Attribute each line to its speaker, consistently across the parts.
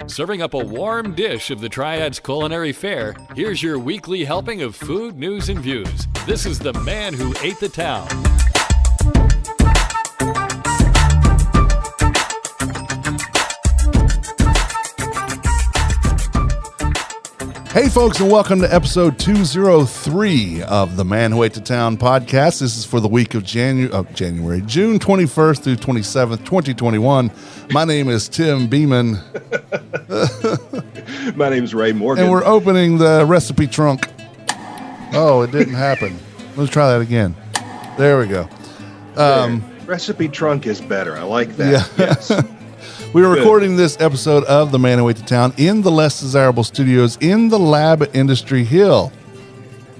Speaker 1: Serving up a warm dish of the Triad's culinary fare, here's your weekly helping of food, news, and views. This is the man who ate the town.
Speaker 2: Hey folks, and welcome to episode 203 of the Man Who Ate the Town podcast. This is for the week of June 21st through 27th, 2021. My name is Tim Beeman.
Speaker 3: My name's Ray Morgan.
Speaker 2: And we're opening the recipe trunk. Oh, it didn't happen. Let's try that again. There we go.
Speaker 3: Recipe trunk is better. I like that. Yeah. Yes.
Speaker 2: We are recording this episode of The Man Who Ate the Town in the Less Desirable Studios in the Lab Industry Hill.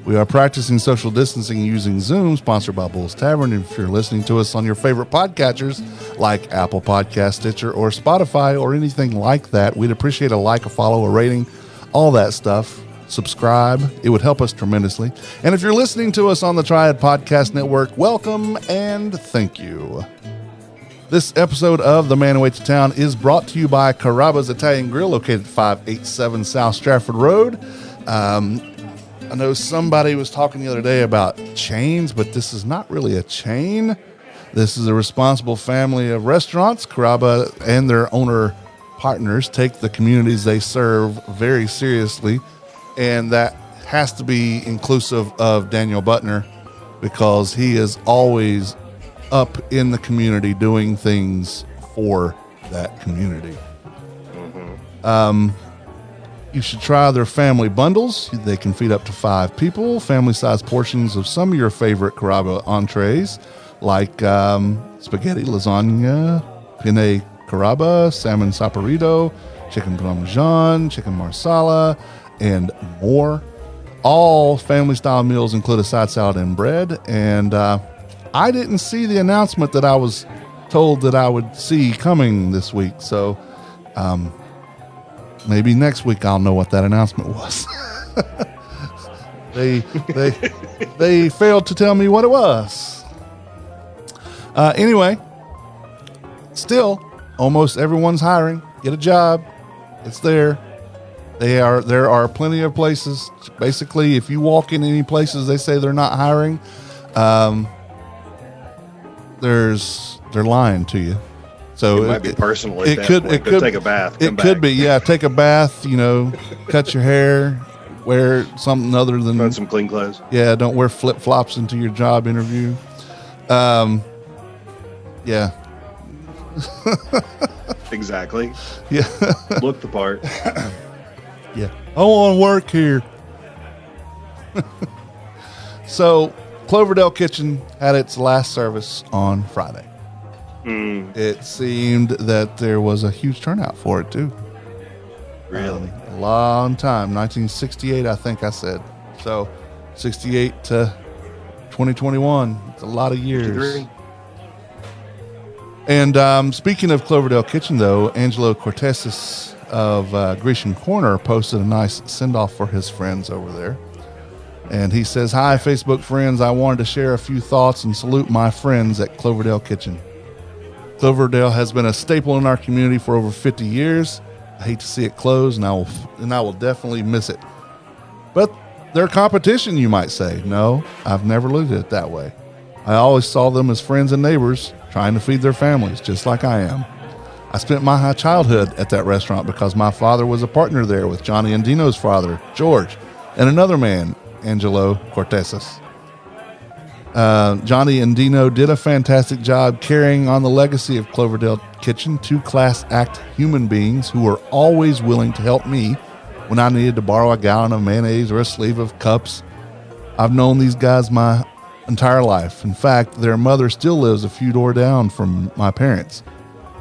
Speaker 2: We are practicing social distancing using Zoom, sponsored by Bull's Tavern. If you're listening to us on your favorite podcatchers like Apple Podcast, Stitcher, or Spotify, or anything like that, we'd appreciate a like, a follow, a rating, all that stuff. Subscribe. It would help us tremendously. And if you're listening to us on the Triad Podcast Network, welcome and thank you. This episode of The Man Who Ate the Town is brought to you by Carrabba's Italian Grill, located at 587 South Stratford Road. I know somebody was talking the other day about chains, but this is not really a chain. This is a responsible family of restaurants. Carrabba and their owner partners take the communities they serve very seriously, and that has to be inclusive of Daniel Butner, because he is always up in the community doing things for that community. You should try their family bundles. They can feed up to 5 people. Family-sized portions of some of your favorite Carrabba entrees, like spaghetti lasagna, penne Carrabba, salmon saporito, chicken parmesan, chicken marsala, and more. All family-style meals include a side salad and bread. And I didn't see the announcement that I was told that I would see coming this week. So maybe next week I'll know what that announcement was. They failed to tell me what it was. Anyway, still, almost everyone's hiring. Get a job. It's there. There are plenty of places. Basically, if you walk in any places they say they're not hiring, they're lying to you. So
Speaker 3: it might be personal. It
Speaker 2: could
Speaker 3: take a bath.
Speaker 2: Could be, yeah. Take a bath. Cut your hair. Wear something other than
Speaker 3: run some clean clothes.
Speaker 2: Yeah, don't wear flip flops into your job interview. Yeah.
Speaker 3: Exactly.
Speaker 2: Yeah.
Speaker 3: Look the part.
Speaker 2: Yeah. I want to work here. So, Cloverdale Kitchen had its last service on Friday. It seemed that there was a huge turnout for it, too.
Speaker 3: Really?
Speaker 2: A long time. 1968, I think I said. So, 68 to 2021. It's a lot of years.
Speaker 3: 53.
Speaker 2: And speaking of Cloverdale Kitchen, though, Angelo Cortesis of Grecian Corner posted a nice send-off for his friends over there. And he says, "Hi, Facebook friends. I wanted to share a few thoughts and salute my friends at Cloverdale Kitchen. Cloverdale has been a staple in our community for over 50 years. I hate to see it close, and I will definitely miss it. But their competition, you might say. No, I've never looked at it that way. I always saw them as friends and neighbors trying to feed their families, just like I am. I spent my childhood at that restaurant because my father was a partner there with Johnny and Dino's father, George, and another man, Angelo Cortesis. Johnny and Dino did a fantastic job carrying on the legacy of Cloverdale Kitchen, 2 class act human beings who were always willing to help me when I needed to borrow a gallon of mayonnaise or a sleeve of cups. I've known these guys my entire life. In fact, their mother still lives a few doors down from my parents.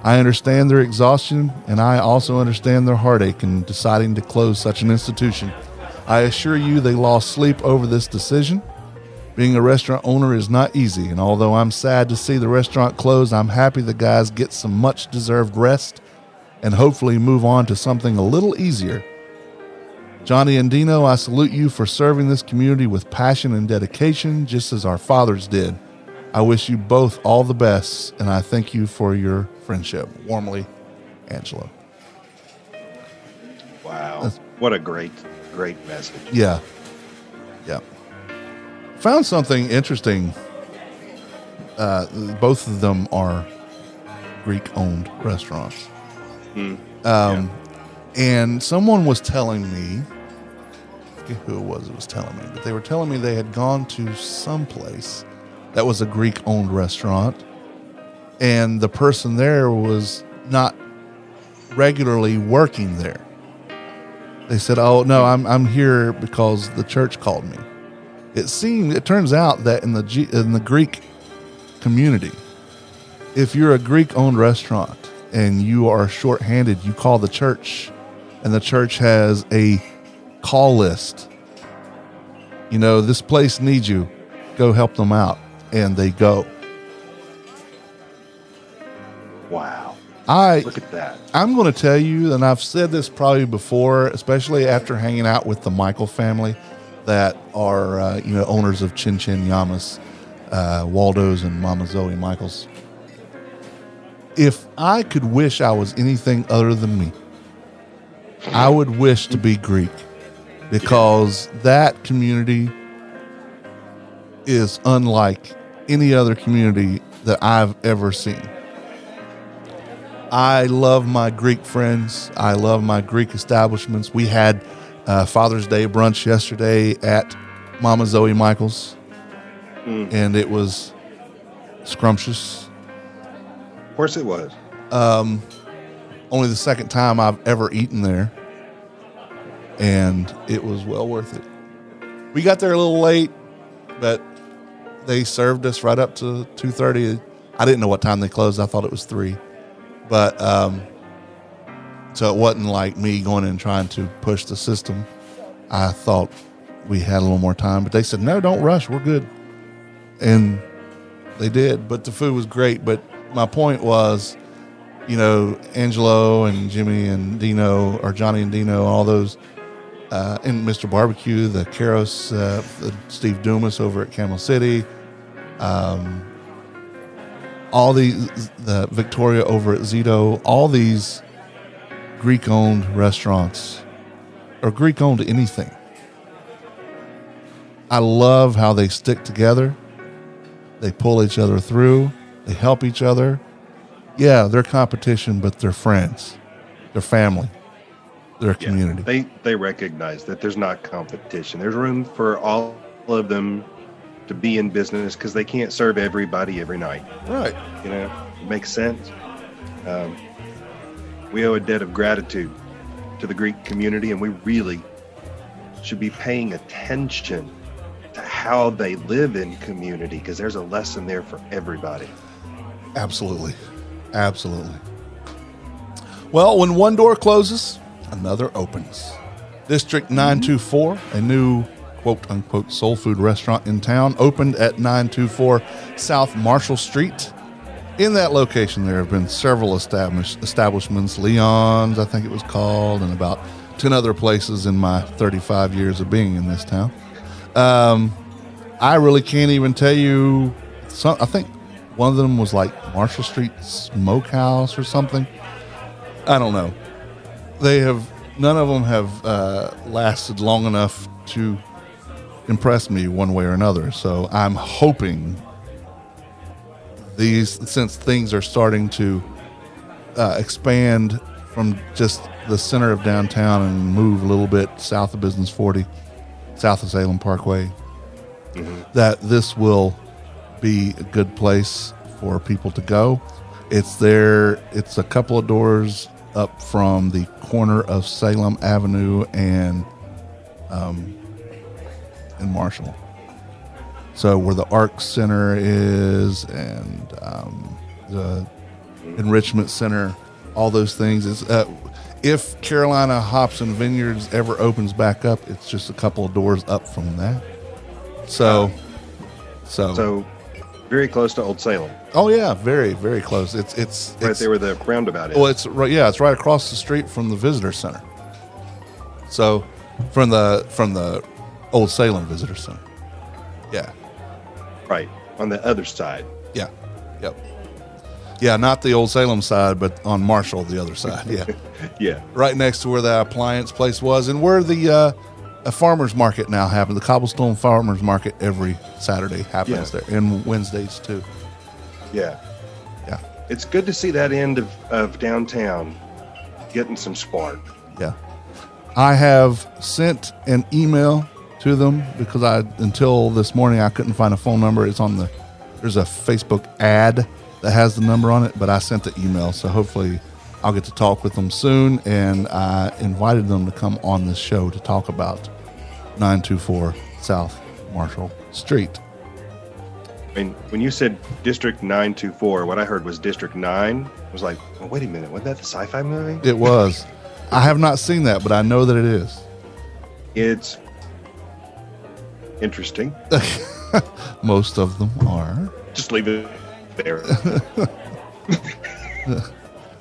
Speaker 2: I understand their exhaustion, and I also understand their heartache in deciding to close such an institution. I assure you they lost sleep over this decision. Being a restaurant owner is not easy, and although I'm sad to see the restaurant close, I'm happy the guys get some much-deserved rest and hopefully move on to something a little easier. Johnny and Dino, I salute you for serving this community with passion and dedication, just as our fathers did. I wish you both all the best, and I thank you for your friendship. Warmly, Angelo.
Speaker 3: Wow. What a great message.
Speaker 2: Yeah. Yeah. Found something interesting. Both of them are Greek-owned restaurants. And someone was telling me, I forget who it was telling me, but they were telling me they had gone to some place that was a Greek-owned restaurant, and the person there was not regularly working there. They said, "Oh no, I'm here because the church called me." It turns out that in the Greek community, if you're a Greek-owned restaurant and you are short-handed, you call the church, and the church has a call list. You know, this place needs you. Go help them out. And they go.
Speaker 3: Wow. Look at that. I'm
Speaker 2: going to tell you, and I've said this probably before, especially after hanging out with the Michael family that are, owners of Chin Chin Yamas, Waldo's and Mama Zoe Michaels. If I could wish I was anything other than me, I would wish to be Greek, because that community is unlike any other community that I've ever seen. I love my Greek friends. I love my Greek establishments. We had Father's Day brunch yesterday at Mama Zoe Michaels, and it was scrumptious.
Speaker 3: Of course it was.
Speaker 2: Only the second time I've ever eaten there, and it was well worth it. We got there a little late, but they served us right up to 2:30. I didn't know what time they closed. I thought it was 3. But so it wasn't like me going in and trying to push the system. I thought we had a little more time, but they said, "No, don't rush. We're good." And they did, but the food was great. But my point was, Angelo and Jimmy and Dino, or Johnny and Dino, all those, and Mr. Barbecue, the Karos, Steve Dumas over at Camel City, all the Victoria over at Zito, all these Greek-owned restaurants, or Greek-owned anything. I love how they stick together. They pull each other through. They help each other. Yeah, they're competition, but they're friends. They're family. They're a community.
Speaker 3: They recognize that there's not competition. There's room for all of them to be in business, because they can't serve everybody every night.
Speaker 2: Right.
Speaker 3: It makes sense. We owe a debt of gratitude to the Greek community, and we really should be paying attention to how they live in community, because there's a lesson there for everybody.
Speaker 2: Absolutely. Well, when one door closes, another opens. District 924, a new quote-unquote soul food restaurant in town, opened at 924 South Marshall Street. In that location, there have been several establishments, Leon's, I think it was called, and about 10 other places in my 35 years of being in this town. I really can't even tell you. I think one of them was like Marshall Street Smokehouse or something. I don't know. None of them have lasted long enough to impress me one way or another. So I'm hoping since things are starting to expand from just the center of downtown and move a little bit south of Business 40, south of Salem Parkway, that this will be a good place for people to go. It's a couple of doors up from the corner of Salem Avenue and Marshall. So where the Arc Center is, and the Enrichment Center, all those things. Is if Carolina Hops and Vineyards ever opens back up, it's just a couple of doors up from that. So
Speaker 3: very close to Old Salem.
Speaker 2: Oh yeah, very, very close. It's
Speaker 3: right there where the roundabout is.
Speaker 2: Well, it's right across the street from the Visitor Center. So from the Old Salem Visitor Center. Yeah.
Speaker 3: Right. on the other side.
Speaker 2: Yeah. Yep. Yeah, not the old Salem side, but on Marshall, the other side. Yeah.
Speaker 3: Yeah.
Speaker 2: Right next to where the appliance place was and where the a farmer's market now happens. The Cobblestone Farmer's Market every Saturday happens there, and Wednesdays too.
Speaker 3: Yeah.
Speaker 2: Yeah.
Speaker 3: It's good to see that end of downtown getting some spark.
Speaker 2: Yeah. I have sent an email to them because until this morning I couldn't find a phone number. There's a Facebook ad that has the number on it, but I sent the email, so hopefully I'll get to talk with them soon. And I invited them to come on this show to talk about 924 South Marshall Street.
Speaker 3: I mean, when you said District 924, what I heard was District 9. I was like, well, wait a minute, wasn't that the sci-fi movie?
Speaker 2: It was. I have not seen that, but I know that it is.
Speaker 3: It's interesting.
Speaker 2: Most of them are.
Speaker 3: Just leave it there.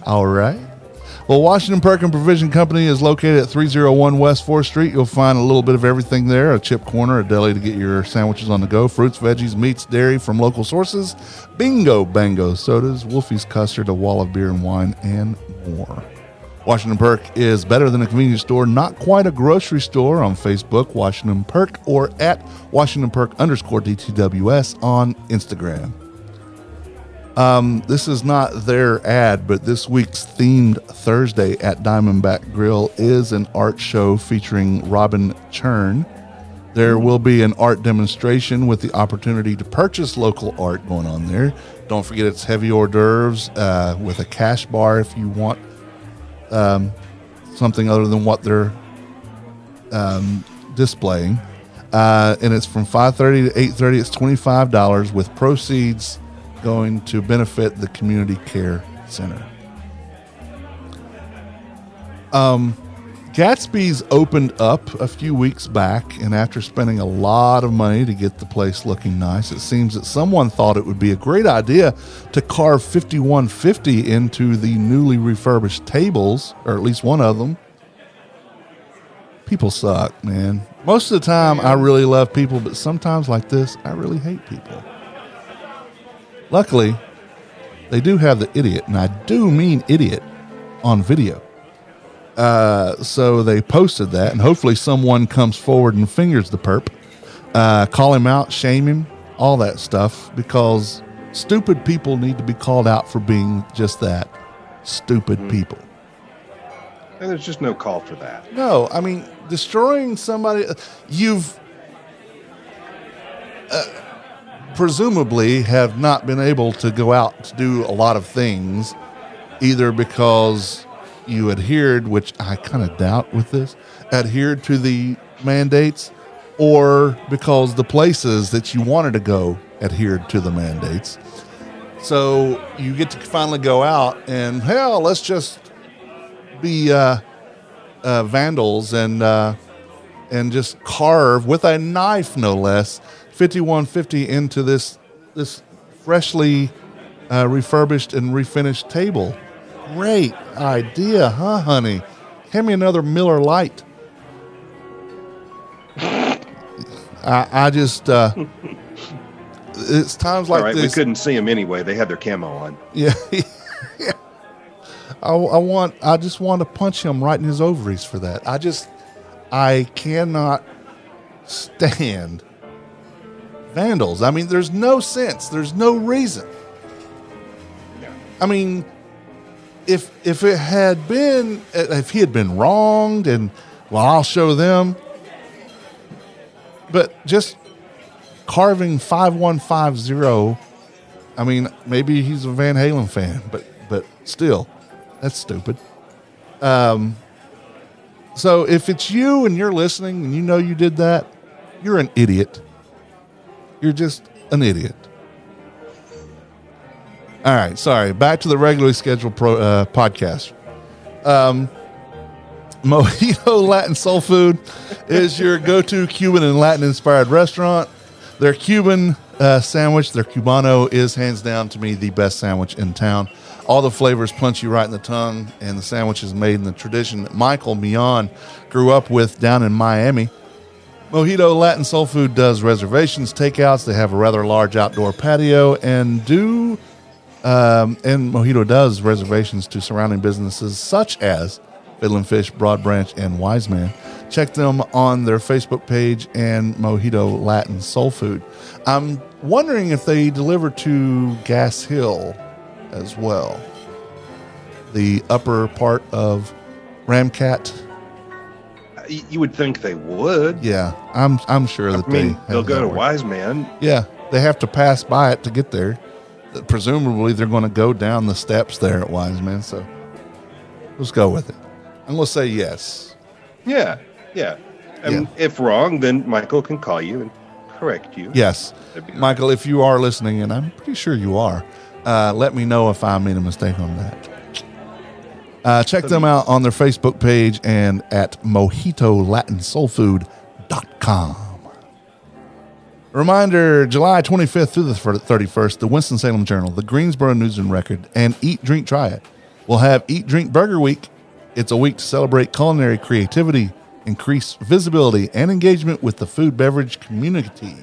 Speaker 2: All right. Well, Washington Perkin Provision Company is located at 301 West 4th Street. You'll find a little bit of everything there: a chip corner, a deli to get your sandwiches on the go, fruits, veggies, meats, dairy from local sources, bingo, bango sodas, Wolfie's custard, a wall of beer and wine, and more. Washington Perk is better than a convenience store, not quite a grocery store. On Facebook, Washington Perk, or at Washington Perk _DTWS on Instagram. This is not their ad, but this week's themed Thursday at Diamondback Grill is an art show featuring Robin Churn. There will be an art demonstration with the opportunity to purchase local art going on there. Don't forget it's heavy hors d'oeuvres with a cash bar if you want something other than what they're displaying. And it's from 5:30 to 8:30. It's $25 with proceeds going to benefit the Community Care Center. Gatsby's opened up a few weeks back, and after spending a lot of money to get the place looking nice, it seems that someone thought it would be a great idea to carve 5150 into the newly refurbished tables, or at least one of them. People suck, man. Most of the time, I really love people, but sometimes like this, I really hate people. Luckily, they do have the idiot, and I do mean idiot, on video. So they posted that, and hopefully someone comes forward and fingers the perp, call him out, shame him, all that stuff, because stupid people need to be called out for being just that, stupid people.
Speaker 3: And there's just no call for that.
Speaker 2: No, I mean, destroying somebody, you've presumably have not been able to go out to do a lot of things, either because you adhered, which I kind of doubt with this, adhered to the mandates, or because the places that you wanted to go adhered to the mandates. So you get to finally go out and, hell, let's just be vandals and just carve with a knife, no less, 5150 into this freshly refurbished and refinished table. Great idea, huh, honey? Hand me another Miller Lite. I just it's times like this.
Speaker 3: We couldn't see them anyway. They had their camo on.
Speaker 2: Yeah. Yeah. I just want to punch him right in his ovaries for that. I cannot stand vandals. I mean, there's no sense. There's no reason.
Speaker 3: Yeah.
Speaker 2: I mean, if he had been wronged, and well, I'll show them. But just carving 5150, I mean, maybe he's a Van Halen fan, but still, that's stupid. So if it's you and you're listening and you know you did that, you're an idiot. You're just an idiot. All right, sorry. Back to the regularly scheduled podcast. Mojito Latin Soul Food is your go-to Cuban and Latin-inspired restaurant. Their Cuban sandwich, their Cubano, is hands down to me the best sandwich in town. All the flavors punch you right in the tongue, and the sandwich is made in the tradition that Michael Mion grew up with down in Miami. Mojito Latin Soul Food does reservations, takeouts. They have a rather large outdoor patio and Mojito does reservations to surrounding businesses such as Fiddlin' Fish, Broad Branch, and Wise Man. Check them on their Facebook page and Mojito Latin Soul Food. I'm wondering if they deliver to Gas Hill as well, the upper part of Ramcat.
Speaker 3: You would think they would.
Speaker 2: Yeah, I'm sure that
Speaker 3: they'll go to Wise Man.
Speaker 2: Yeah, they have to pass by it to get there. Presumably, they're going to go down the steps there at Wise Man. So let's go with it. I'm going to say yes.
Speaker 3: Yeah. And if wrong, then Michael can call you and correct you.
Speaker 2: Yes, Michael, if you are listening, and I'm pretty sure you are, let me know if I made a mistake on that. Check them out on their Facebook page and at MojitoLatinSoulFood.com. Reminder, July 25th through the 31st, the Winston-Salem Journal, the Greensboro News and Record, and Eat, Drink, Try It will have Eat, Drink, Burger Week. It's a week to celebrate culinary creativity, increase visibility, and engagement with the food beverage community.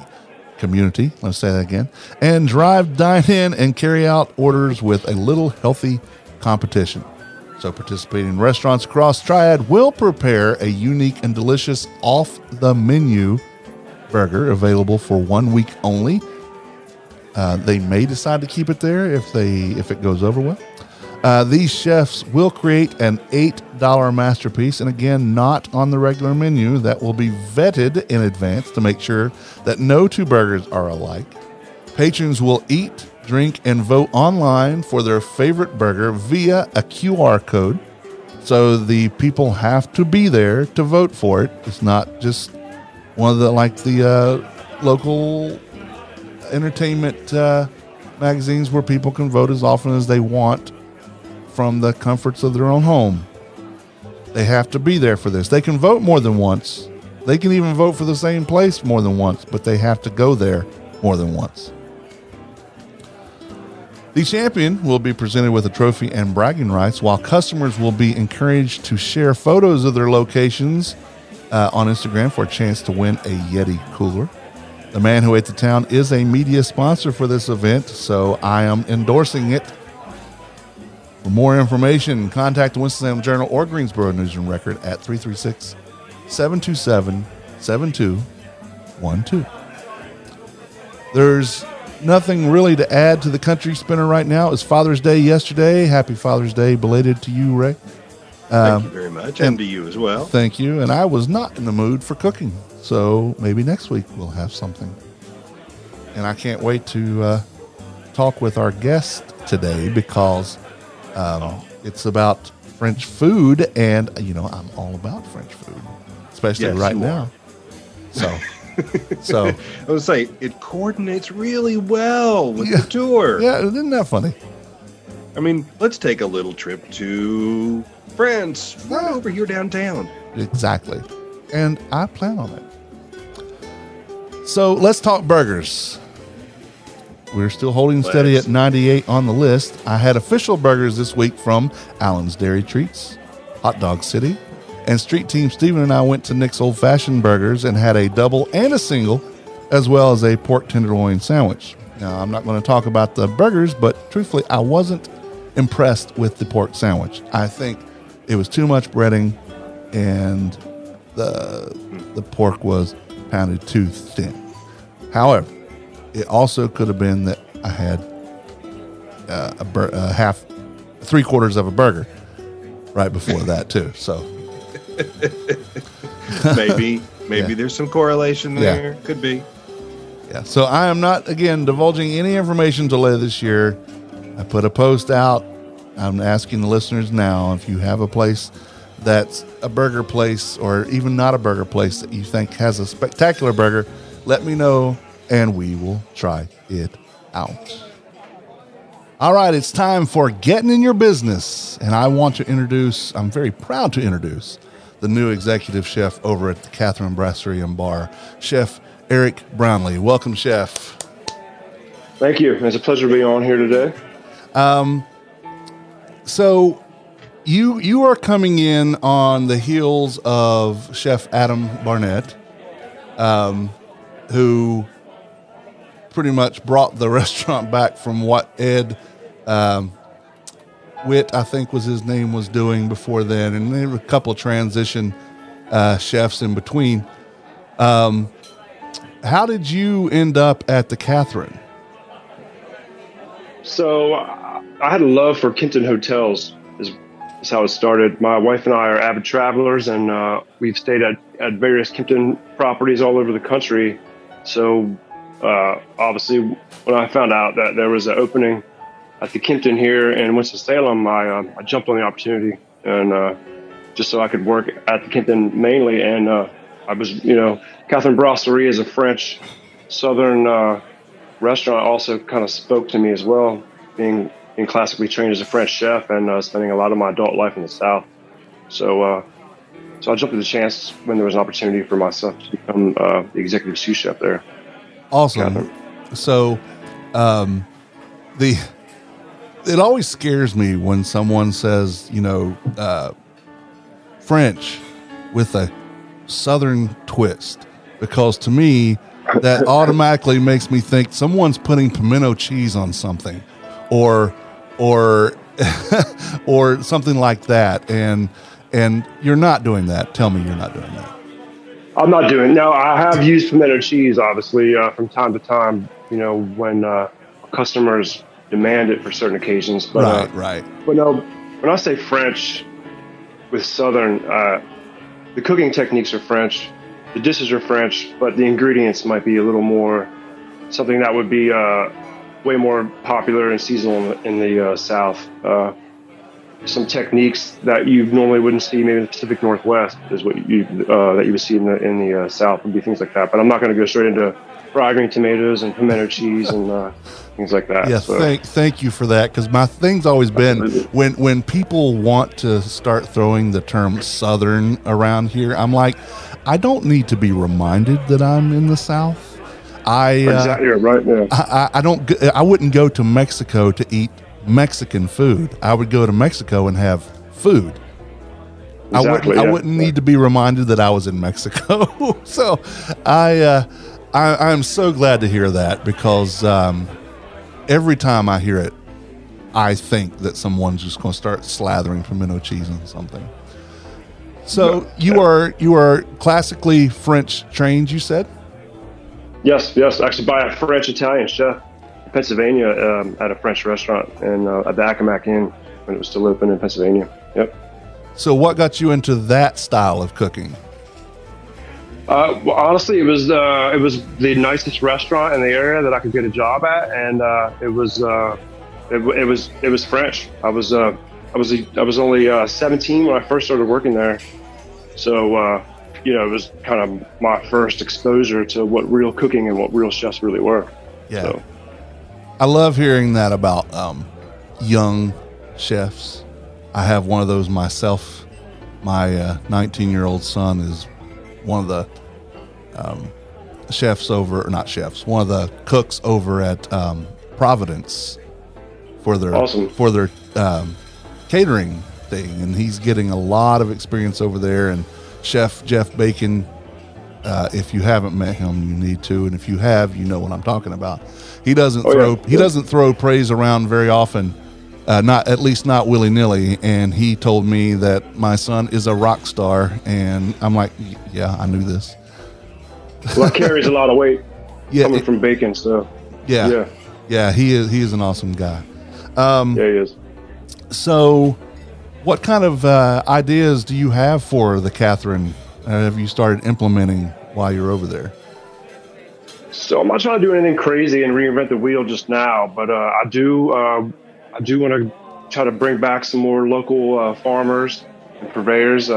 Speaker 2: Let's say that again. And drive, dine in, and carry out orders with a little healthy competition. So participating restaurants across Triad will prepare a unique and delicious off-the-menu burger available for 1 week only. They may decide to keep it there if it goes over well. These chefs will create an $8 masterpiece, and again, not on the regular menu. That will be vetted in advance to make sure that no two burgers are alike. Patrons will eat, drink, and vote online for their favorite burger via a QR code. So the people have to be there to vote for it. It's not just one of the local entertainment magazines where people can vote as often as they want from the comforts of their own home. They have to be there for this. They can vote more than once. They can even vote for the same place more than once, but they have to go there more than once. The champion will be presented with a trophy and bragging rights, while customers will be encouraged to share photos of their locations on Instagram for a chance to win a Yeti cooler. The Man Who Ate the Town is a media sponsor for this event, so I am endorsing it. For more information, contact the Winston-Salem Journal or Greensboro News and Record at 336-727-7212. There's nothing really to add to the country spinner right now. It was Father's Day yesterday. Happy Father's Day belated to you, Ray.
Speaker 3: Thank you very much, and to you as well.
Speaker 2: Thank you. And I was not in the mood for cooking, so maybe next week we'll have something. And I can't wait to talk with our guest today because it's about French food, and I'm all about French food, especially right now. So I
Speaker 3: would say it coordinates really well with the tour.
Speaker 2: Yeah, isn't that funny?
Speaker 3: I mean, let's take a little trip to France, right over here downtown.
Speaker 2: Exactly, and I plan on it. So let's talk burgers. We're still holding steady at 98 on the list. I had official burgers this week from Allen's Dairy Treats, Hot Dog City, and Street Team Steven and I went to Nick's Old Fashioned Burgers and had a double and a single, as well as a pork tenderloin sandwich. Now, I'm not going to talk about the burgers, but truthfully, I wasn't impressed with the pork sandwich. I think it was too much breading, and the pork was pounded too thin. However, it also could have been that I had three quarters of a burger right before that too. So
Speaker 3: maybe there's some correlation there. Could be.
Speaker 2: Yeah. So I am not, again, divulging any information till later this year. I put a post out. I'm asking the listeners now, if you have a place that's a burger place or even not a burger place that you think has a spectacular burger, let me know, and we will try it out. All right, it's time for Getting in Your Business, and I'm very proud to introduce the new executive chef over at the Catherine Brasserie and Bar, Chef Eric Brownlee. Welcome, Chef.
Speaker 4: Thank you. It's a pleasure to be on here today.
Speaker 2: So you are coming in on the heels of Chef Adam Barnett. who pretty much brought the restaurant back from what Ed Witt, I think was his name, was doing before then, and there were a couple of transition chefs in between. How did you end up at the Catherine?
Speaker 4: So I had a love for Kimpton hotels. Is how it started. My wife and I are avid travelers, and we've stayed at various Kimpton properties all over the country. So obviously, when I found out that there was an opening at the Kimpton here in Winston-Salem, I jumped on the opportunity, and just so I could work at the Kimpton mainly. And I was, Catherine Brasserie is a French Southern restaurant, also kind of spoke to me as well, being classically trained as a French chef and spending a lot of my adult life in the South. So I jumped at the chance when there was an opportunity for myself to become the executive sous chef there.
Speaker 2: Awesome.
Speaker 4: Catherine.
Speaker 2: So it always scares me when someone says, French with a Southern twist, because to me, that automatically makes me think someone's putting pimento cheese on something or or something like that. And you're not doing that. Tell me you're not doing that.
Speaker 4: I'm not doing. No, I have used pimento cheese, obviously, from time to time, when customers demand it for certain occasions. But,
Speaker 2: right.
Speaker 4: But no, when I say French with Southern, the cooking techniques are French, the dishes are French, but the ingredients might be a little more, something that would be way more popular and seasonal in the South. Some techniques that you normally wouldn't see maybe in the Pacific Northwest is what you that you would see in the South, would be things like that. But I'm not going to go straight into fried green tomatoes and pimento cheese and things like that.
Speaker 2: Yeah, so. Thank you for that, because my thing's always been when people want to start throwing the term Southern around here, I'm like, I don't need to be reminded that I'm in the South.
Speaker 4: Exactly right. Yeah.
Speaker 2: I wouldn't go to Mexico to eat Mexican food. I would go to Mexico and have food.
Speaker 4: Exactly,
Speaker 2: I wouldn't need to be reminded that I was in Mexico. So I'm so glad to hear that, because every time I hear it, I think that someone's just going to start slathering pimento cheese on something. So you are classically French trained, you said?
Speaker 4: Yes. Actually, by a French Italian chef in Pennsylvania at a French restaurant and at the Accomack Inn when it was still open in Pennsylvania. Yep.
Speaker 2: So what got you into that style of cooking?
Speaker 4: Well, honestly, it was the nicest restaurant in the area that I could get a job at, and it was French. I was only 17 when I first started working there, so it was kind of my first exposure to what real cooking and what real chefs really were.
Speaker 2: Yeah,
Speaker 4: so.
Speaker 2: I love hearing that about young chefs. I have one of those myself. My 19-year-old son is one of the one of the cooks over at Providence for their catering thing, and he's getting a lot of experience over there. And Chef Jeff Bacon, if you haven't met him, you need to, and if you have, you know what I'm talking about. He doesn't throw praise around very often. Not willy-nilly, and he told me that my son is a rock star, and I'm like, yeah, I knew this.
Speaker 4: Well, it carries a lot of weight coming from Bacon, so
Speaker 2: yeah, he is an awesome guy.
Speaker 4: Yeah, he is.
Speaker 2: So, what kind of ideas do you have for the Catherine? Have you started implementing while you're over there?
Speaker 4: So I'm not trying to do anything crazy and reinvent the wheel just now, but I do want to try to bring back some more local farmers and purveyors.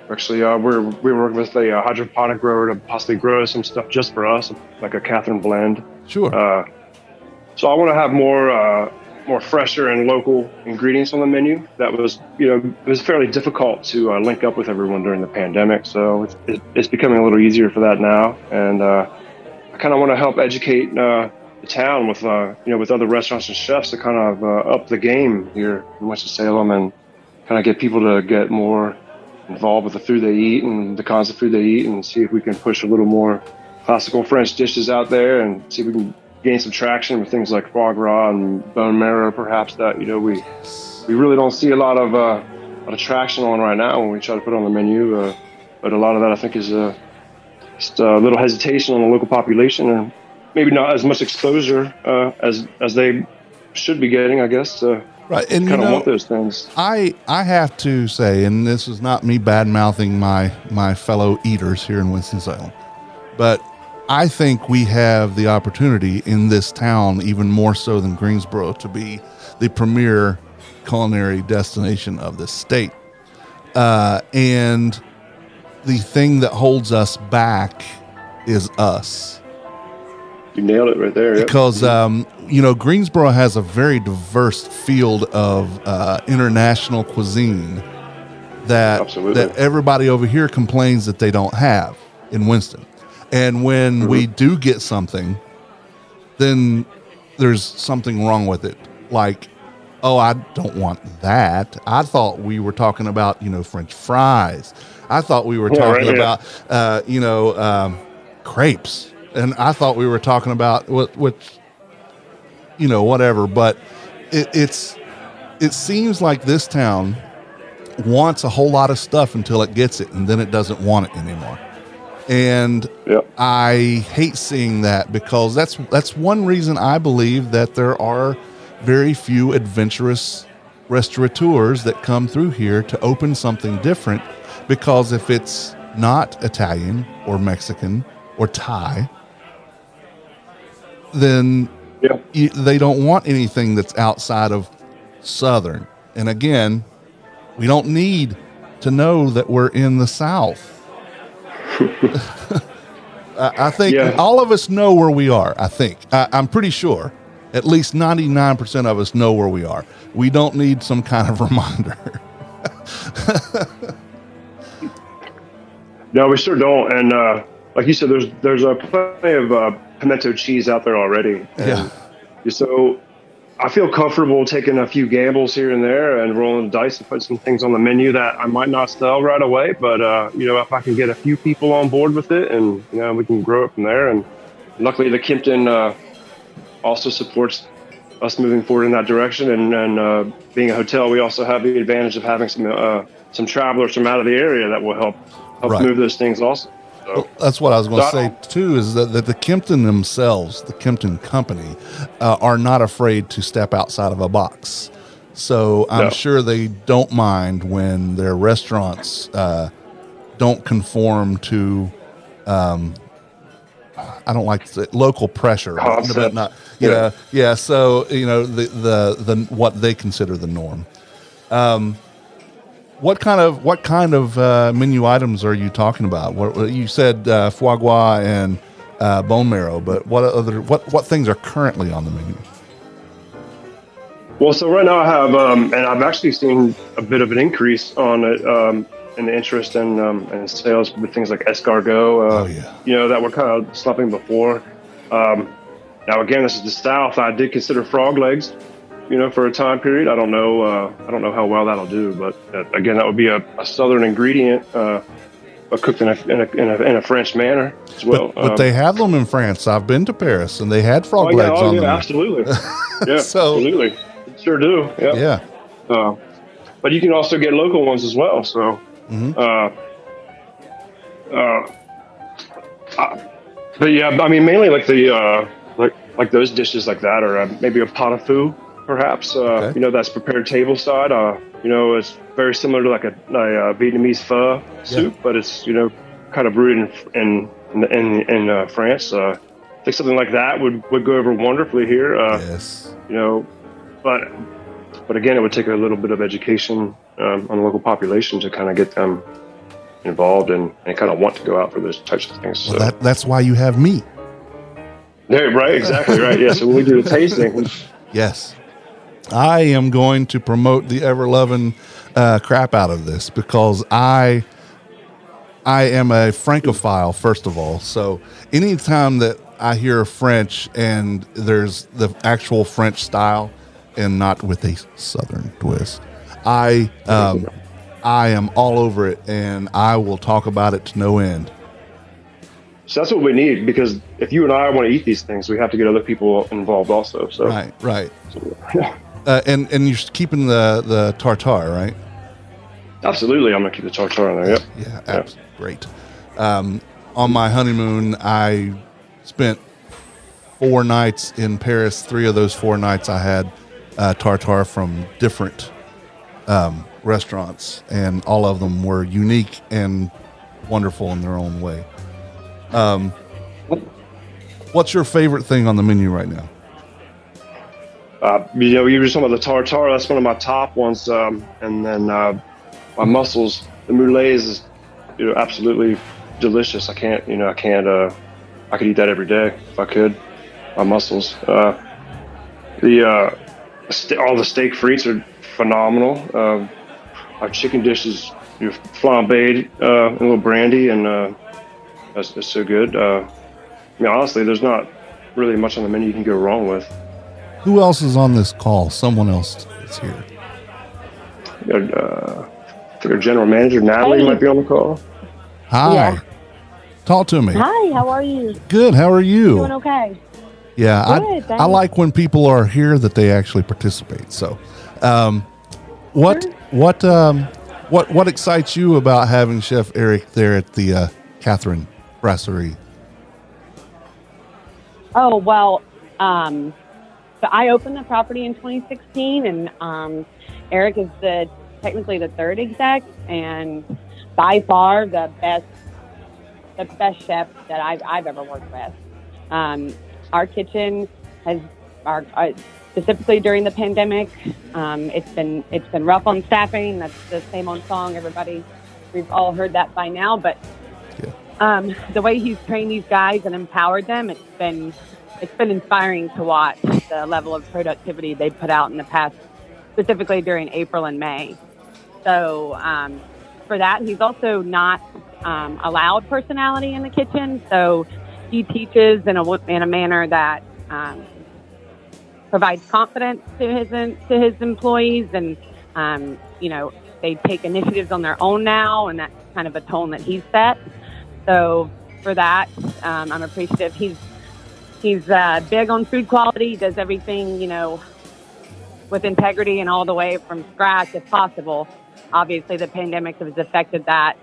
Speaker 4: Actually, we're working with a hydroponic grower to possibly grow some stuff just for us, like a Catherine blend.
Speaker 2: Sure.
Speaker 4: So I want to have more fresher and local ingredients on the menu. That was, it was fairly difficult to link up with everyone during the pandemic. So it's becoming a little easier for that now. And I kind of want to help educate the town with with other restaurants and chefs to kind of up the game here in Winston-Salem and kind of get people to get more involved with the food they eat and the kinds of food they eat, and see if we can push a little more classical French dishes out there, and see if we can gain some traction with things like foie gras and bone marrow, perhaps, that we really don't see a lot of traction on right now when we try to put it on the menu. But a lot of that, I think, is just a little hesitation on the local population, and maybe not as much exposure as they should be getting, I guess.
Speaker 2: Right, and
Speaker 4: kind of want those things.
Speaker 2: I have to say, and this is not me bad mouthing my fellow eaters here in Winston-Salem, but I think we have the opportunity in this town, even more so than Greensboro, to be the premier culinary destination of the state. And the thing that holds us back is us.
Speaker 4: You nailed it right there. Yep.
Speaker 2: Because, Greensboro has a very diverse field of international cuisine that everybody over here complains that they don't have in Winston. And when we do get something, then there's something wrong with it. Like, oh, I don't want that. I thought we were talking about, French fries. I thought we were talking about, crepes. And I thought we were talking about whatever. But it seems like this town wants a whole lot of stuff until it gets it, and then it doesn't want it anymore. And I hate seeing that, because that's one reason I believe that there are very few adventurous restaurateurs that come through here to open something different, because if it's not Italian or Mexican or Thai, then they don't want anything that's outside of Southern. And again, we don't need to know that we're in the South. I think all of us know where we are. I'm pretty sure at least 99% of us know where we are. We don't need some kind of reminder.
Speaker 4: No, we sure don't. And like you said, there's plenty of pimento cheese out there already. And so I feel comfortable taking a few gambles here and there and rolling the dice and putting some things on the menu that I might not sell right away. But, if I can get a few people on board with it, and, we can grow it from there. And luckily the Kimpton also supports us moving forward in that direction. And being a hotel, we also have the advantage of having some travelers from out of the area that will help move those things also. So,
Speaker 2: well, that's what I was going to say too, is that the Kimpton themselves, the Kimpton company, are not afraid to step outside of a box. So I'm sure they don't mind when their restaurants don't conform to, I don't like to say local pressure, but not, So, the what they consider the norm. What kind of menu items are you talking about? What you said, foie gras and bone marrow, but what things are currently on the menu?
Speaker 4: Well, so right now I have, and I've actually seen a bit of an increase on it in the interest and sales with things like escargot. That were kind of slumping before. Now again, this is the South. I did consider frog legs, for a time period. I don't know how well that'll do, but again, that would be a Southern ingredient, but cooked in a French manner as well.
Speaker 2: But they have them in France. I've been to Paris, and they had frog legs on them.
Speaker 4: Absolutely. Yeah, absolutely. Sure do. Yeah. But you can also get local ones as well. So, but yeah, I mean, mainly like the like those dishes like that, or maybe a pot of foo, perhaps. That's prepared table side. It's very similar to like a Vietnamese pho soup, but it's kind of rooted in France. I think something like that would go over wonderfully here. But again, it would take a little bit of education on the local population to kind of get them involved and kind of want to go out for those types of things.
Speaker 2: Well, that's why you have me.
Speaker 4: Yeah, right, exactly right. Yeah, so when we do the tasting.
Speaker 2: Yes. I am going to promote the ever-loving crap out of this, because I am a Francophile, first of all. So anytime that I hear French and there's the actual French style and not with a Southern twist, I I am all over it, and I will talk about it to no end.
Speaker 4: So that's what we need, because if you and I want to eat these things, we have to get other people involved also. So
Speaker 2: Right. And you're keeping the tartare, right?
Speaker 4: Absolutely, I'm gonna keep the tartare in there. Yep.
Speaker 2: Yeah, absolutely. Great. On my honeymoon, I spent 4 nights in Paris. 3 of those 4 nights, I had tartare from different restaurants, and all of them were unique and wonderful in their own way. What's your favorite thing on the menu right now?
Speaker 4: You were just talking about the tartare. That's one of my top ones. And then my mussels, the moulets, is absolutely delicious. I could eat that every day if I could. My mussels. All the steak frites are phenomenal. Our chicken dish is flambéed in a little brandy, and that's so good. Honestly, there's not really much on the menu you can go wrong with.
Speaker 2: Who else is on this call? Someone else is here.
Speaker 4: Our general manager, Natalie, might be on the call.
Speaker 2: Hi. Yeah. Talk to me.
Speaker 5: Hi, how are you?
Speaker 2: Good. How are you?
Speaker 5: Doing okay.
Speaker 2: Yeah,
Speaker 5: Good,
Speaker 2: I like when people are here that they actually participate. So, what excites you about having Chef Eric there at the Catherine Brasserie?
Speaker 5: Oh, well, so I opened the property in 2016, and Eric is technically the third exec, and by far the best chef that I've ever worked with. Our kitchen has, specifically during the pandemic, it's been rough on staffing. That's the same old song. We've all heard that by now. But the way he's trained these guys and empowered them, it's been inspiring to watch the level of productivity they put out in the past, specifically during April and May. So for that, he's also not a loud personality in the kitchen. So he teaches in a manner that provides confidence to his employees, and they take initiatives on their own now, and that's kind of a tone that he's set. So for that, I'm appreciative. He's big on food quality. He does everything with integrity and all the way from scratch if possible. Obviously, the pandemic has affected that,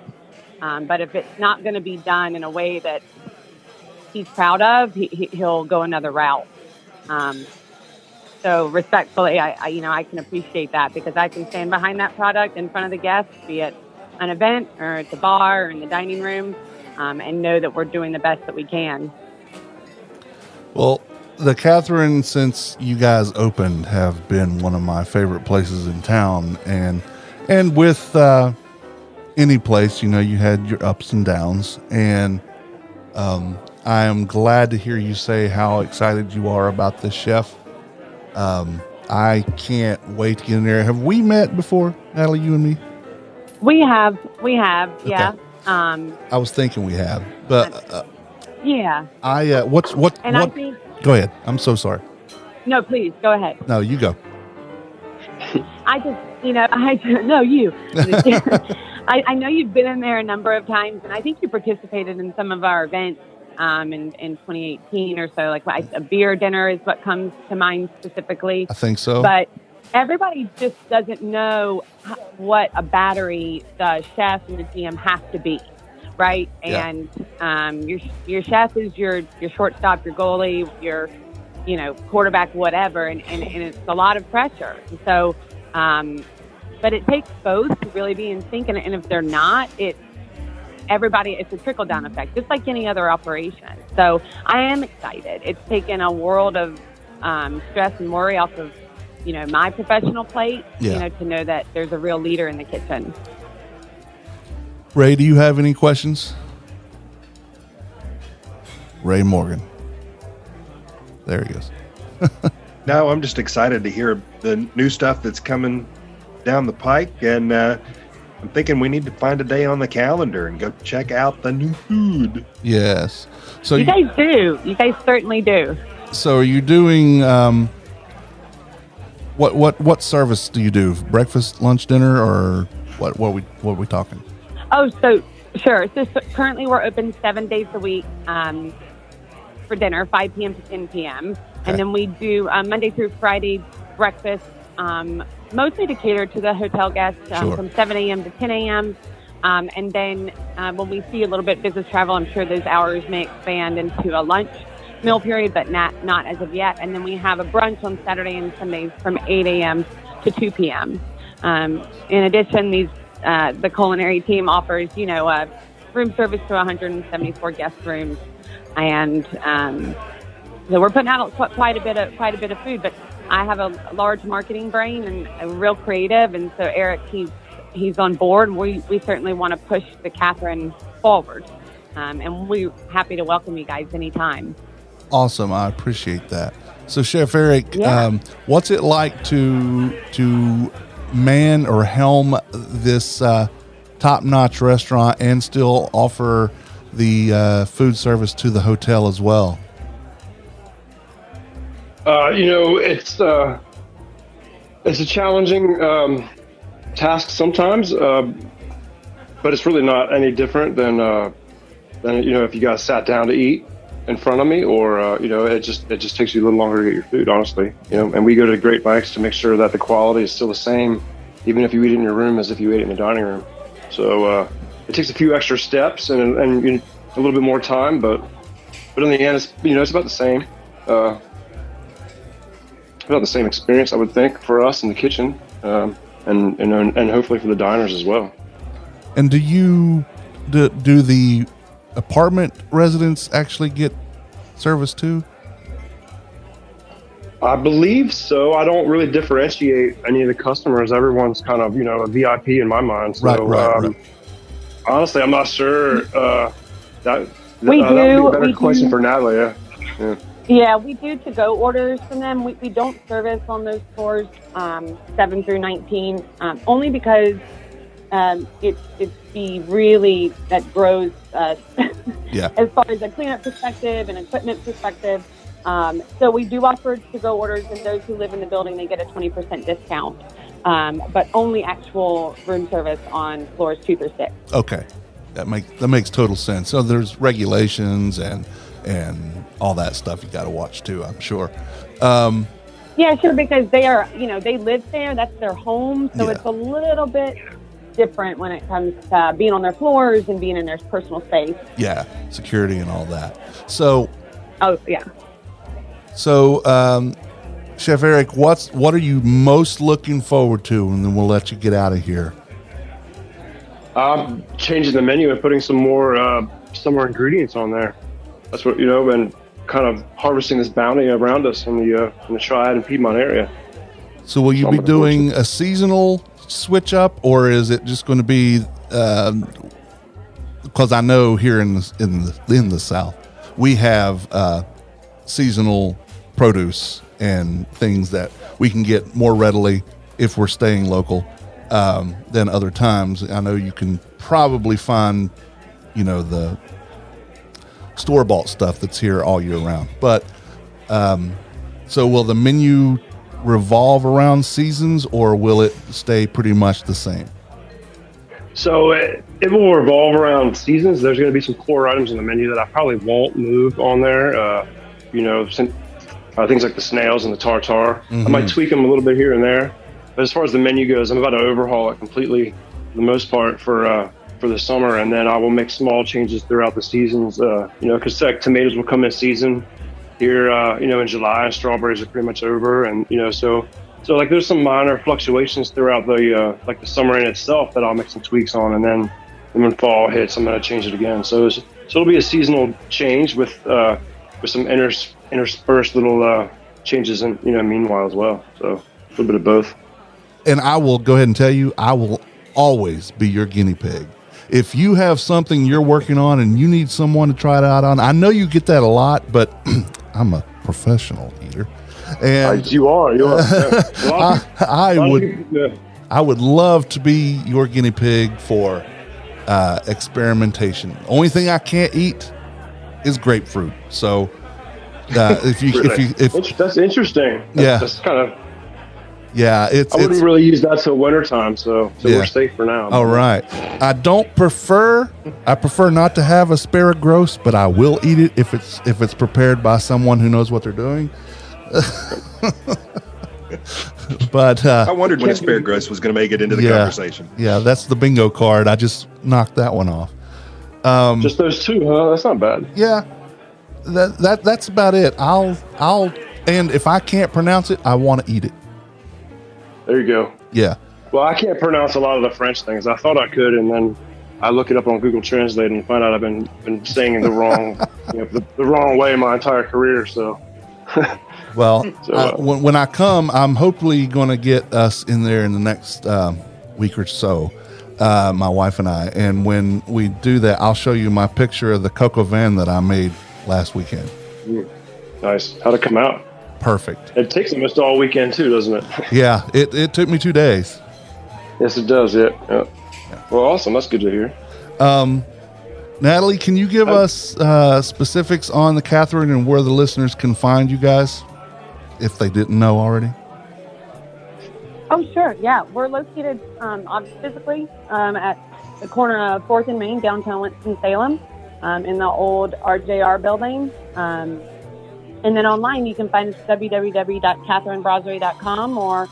Speaker 5: but if it's not going to be done in a way that he's proud of, he'll go another route. So respectfully, I can appreciate that, because I can stand behind that product in front of the guests, be it an event or at the bar or in the dining room, and know that we're doing the best that we can.
Speaker 2: Well, the Catherine, since you guys opened, have been one of my favorite places in town, and with any place, you had your ups and downs, and I am glad to hear you say how excited you are about this chef. I can't wait to get in there. Have we met before, Natalie, you and me?
Speaker 5: We have,
Speaker 2: okay.
Speaker 5: Yeah.
Speaker 2: I was thinking we have, but
Speaker 5: yeah.
Speaker 2: I think. Go ahead. I'm so sorry.
Speaker 5: No, please go ahead.
Speaker 2: No, you go.
Speaker 5: I know you. I know you've been in there a number of times, and I think you participated in some of our events in 2018 or so. Like a beer dinner is what comes to mind specifically.
Speaker 2: I think so.
Speaker 5: But everybody just doesn't know what a battery the chef and the GM have to be, right?
Speaker 2: Yeah.
Speaker 5: And your chef is your shortstop, your goalie, your quarterback, whatever, and it's a lot of pressure. And so, but it takes both to really be in sync, and if they're not, it's a trickle-down effect, just like any other operation. So I am excited. It's taken a world of stress and worry off of, my professional plate, to know that there's a real leader in the kitchen.
Speaker 2: Ray, do you have any questions? Ray Morgan. There he goes.
Speaker 3: No, I'm just excited to hear the new stuff that's coming down the pike, and I'm thinking we need to find a day on the calendar and go check out the new food.
Speaker 2: Yes. So
Speaker 5: you guys do. You guys certainly do.
Speaker 2: So are you doing what service do you do? Breakfast, lunch, dinner, or What are we talking?
Speaker 5: Oh, so sure. So currently we're open 7 days a week for dinner, 5 p.m. to 10 p.m.
Speaker 2: Okay.
Speaker 5: And then we do Monday through Friday breakfast, mostly to cater to the hotel guests
Speaker 2: Sure.
Speaker 5: from 7 a.m. to 10 a.m. And then when we see a little bit business travel, I'm sure those hours may expand into a lunch meal period, but not as of yet. And then we have a brunch on Saturday and Sundays from 8 a.m. to 2 p.m. In addition, the culinary team offers, room service to 174 guest rooms, and so we're putting out quite a bit of food. But I have a large marketing brain and a real creative, and so Eric, he's on board. We certainly want to push the Catherine forward, and we're happy to welcome you guys anytime.
Speaker 2: Awesome. I appreciate that. So Chef Eric,
Speaker 5: Yeah.
Speaker 2: what's it like to man or helm this top-notch restaurant and still offer the food service to the hotel as well?
Speaker 4: It's a challenging task sometimes, but it's really not any different than if you guys sat down to eat in front of me, or it just takes you a little longer to get your food, honestly. And we go to great lengths to make sure that the quality is still the same, even if you eat it in your room as if you ate it in the dining room. So it takes a few extra steps and a little bit more time, but in the end, it's about the same. About the same experience, I would think, for us in the kitchen, and hopefully for the diners as well.
Speaker 2: And do the apartment residents actually get service too?
Speaker 4: I believe so. I don't really differentiate any of the customers. Everyone's kind of, a VIP in my mind. So,
Speaker 2: Right.
Speaker 4: Honestly, I'm not sure. That would be a better question for Natalie.
Speaker 5: Yeah, we do to-go orders from them. We don't service on those floors 7 through 19, only because it's that grows
Speaker 2: Yeah.
Speaker 5: as far as a cleanup perspective and equipment perspective. So we do offer to-go orders, and those who live in the building, they get a 20% discount, but only actual room service on floors 2 through 6.
Speaker 2: Okay, that makes total sense. So there's regulations and all that stuff you got to watch too, I'm sure.
Speaker 5: Yeah, sure, because they are, they live there. That's their home. So
Speaker 2: Yeah.
Speaker 5: It's a little bit different when it comes to being on their floors and being in their personal space.
Speaker 2: Yeah, security and all that. So,
Speaker 5: Oh, yeah.
Speaker 2: Chef Eric, what are you most looking forward to? And then we'll let you get out of here.
Speaker 4: Changing the menu and putting some more summer ingredients on there. That's what, and kind of harvesting this bounty around us in the Triad and Piedmont area.
Speaker 2: So will you be doing a seasonal switch up, or is it just going to be, because I know here in the South, we have seasonal produce and things that we can get more readily if we're staying local than other times. I know you can probably find, the store-bought stuff that's here all year round. But so will the menu revolve around seasons, or will it stay pretty much the same?
Speaker 4: So it will revolve around seasons. There's going to be some core items in the menu that I probably won't move on there. Things like the snails and the tartare.
Speaker 2: Mm-hmm.
Speaker 4: I might tweak them a little bit here and there. But as far as the menu goes, I'm about to overhaul it completely, for the most part, for the summer, and then I will make small changes throughout the seasons. Because tomatoes will come in season here, in July, and strawberries are pretty much over, and so like there's some minor fluctuations throughout the summer in itself that I'll make some tweaks on, and then when fall hits, I'm going to change it again. So it'll be a seasonal change with some interspersed little changes in meanwhile as well. So a little bit of both.
Speaker 2: And I will go ahead and tell you, I will always be your guinea pig. If you have something you're working on and you need someone to try it out on, I know you get that a lot, but I'm a professional eater, and
Speaker 4: You are.
Speaker 2: I would love to be your guinea pig for experimentation. Only thing I can't eat is grapefruit. So if
Speaker 4: that's interesting.
Speaker 2: Yeah.
Speaker 4: That's kind of
Speaker 2: Yeah,
Speaker 4: I wouldn't really use that till wintertime, so
Speaker 2: Yeah.
Speaker 4: we're safe for now.
Speaker 2: All right. I prefer not to have asparagus, but I will eat it if it's prepared by someone who knows what they're doing. But
Speaker 3: I wondered when asparagus was going to make it into the conversation.
Speaker 2: Yeah, that's the bingo card. I just knocked that one off.
Speaker 4: Just those two, huh? That's not bad.
Speaker 2: Yeah, that's about it. And if I can't pronounce it, I want to eat it.
Speaker 4: There you go.
Speaker 2: Yeah.
Speaker 4: Well, I can't pronounce a lot of the French things. I thought I could, and then I look it up on Google Translate and find out I've been saying the wrong the wrong way my entire career. So.
Speaker 2: Well, when I come, I'm hopefully going to get us in there in the next week or so, my wife and I. And when we do that, I'll show you my picture of the coq au vin that I made last weekend.
Speaker 4: Nice. How'd it come out?
Speaker 2: Perfect.
Speaker 4: It takes almost all weekend too, doesn't it?
Speaker 2: Yeah, it took me 2 days.
Speaker 4: Yes, it does. Yeah. Well, awesome. That's good to hear.
Speaker 2: Natalie, can you give us specifics on the Catherine and where the listeners can find you guys, if they didn't know already?
Speaker 5: Oh, sure. Yeah, we're located physically at the corner of 4th and Main, downtown Winston-Salem, in the old RJR building. And then online, you can find us at www.catherinebrasserie.com or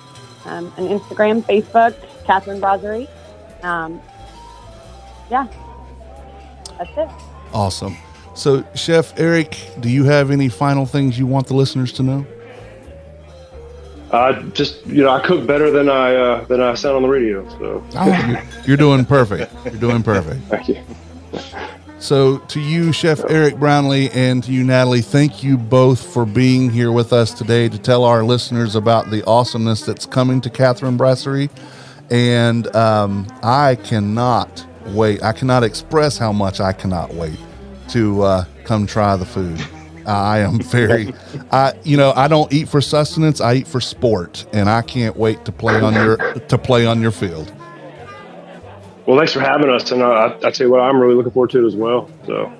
Speaker 5: on Instagram, Facebook, Catherine Brasserie. Yeah, that's it.
Speaker 2: Awesome. So, Chef Eric, do you have any final things you want the listeners to know?
Speaker 4: Just I cook better than I sound on the radio. So
Speaker 2: you're doing perfect. You're doing perfect.
Speaker 4: Thank you.
Speaker 2: So to you, Chef Eric Brownlee, and to you, Natalie, thank you both for being here with us today to tell our listeners about the awesomeness that's coming to Catherine Brasserie. And I cannot wait. I cannot express how much I cannot wait to come try the food. I am very, I don't eat for sustenance. I eat for sport, and I can't wait to play on your field.
Speaker 4: Well, thanks for having us, and I tell you what, I'm really looking forward to it as well. So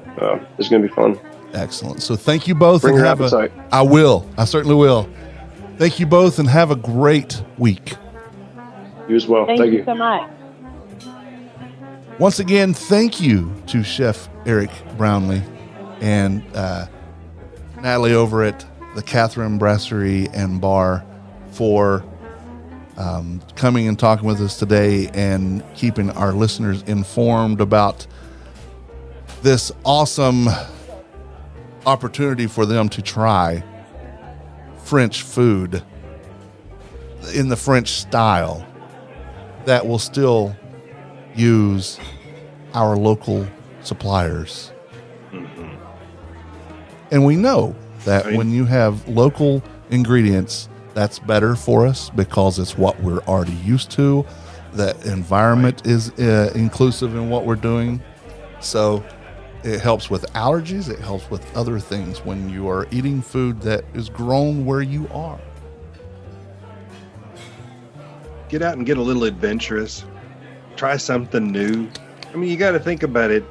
Speaker 4: it's going to be fun.
Speaker 2: Excellent. So thank you both.
Speaker 4: Bring your appetite.
Speaker 2: I will. I certainly will. Thank you both, and have a great week.
Speaker 4: You as well.
Speaker 5: Thank you so much.
Speaker 2: Once again, thank you to Chef Eric Brownlee and Natalie over at the Catherine Brasserie and Bar for coming and talking with us today and keeping our listeners informed about this awesome opportunity for them to try French food in the French style that will still use our local suppliers. Mm-hmm. And we know that when you have local ingredients, that's better for us because it's what we're already used to. That environment is inclusive in what we're doing. So it helps with allergies. It helps with other things when you are eating food that is grown where you are.
Speaker 3: Get out and get a little adventurous. Try something new. I mean, you got to think about it.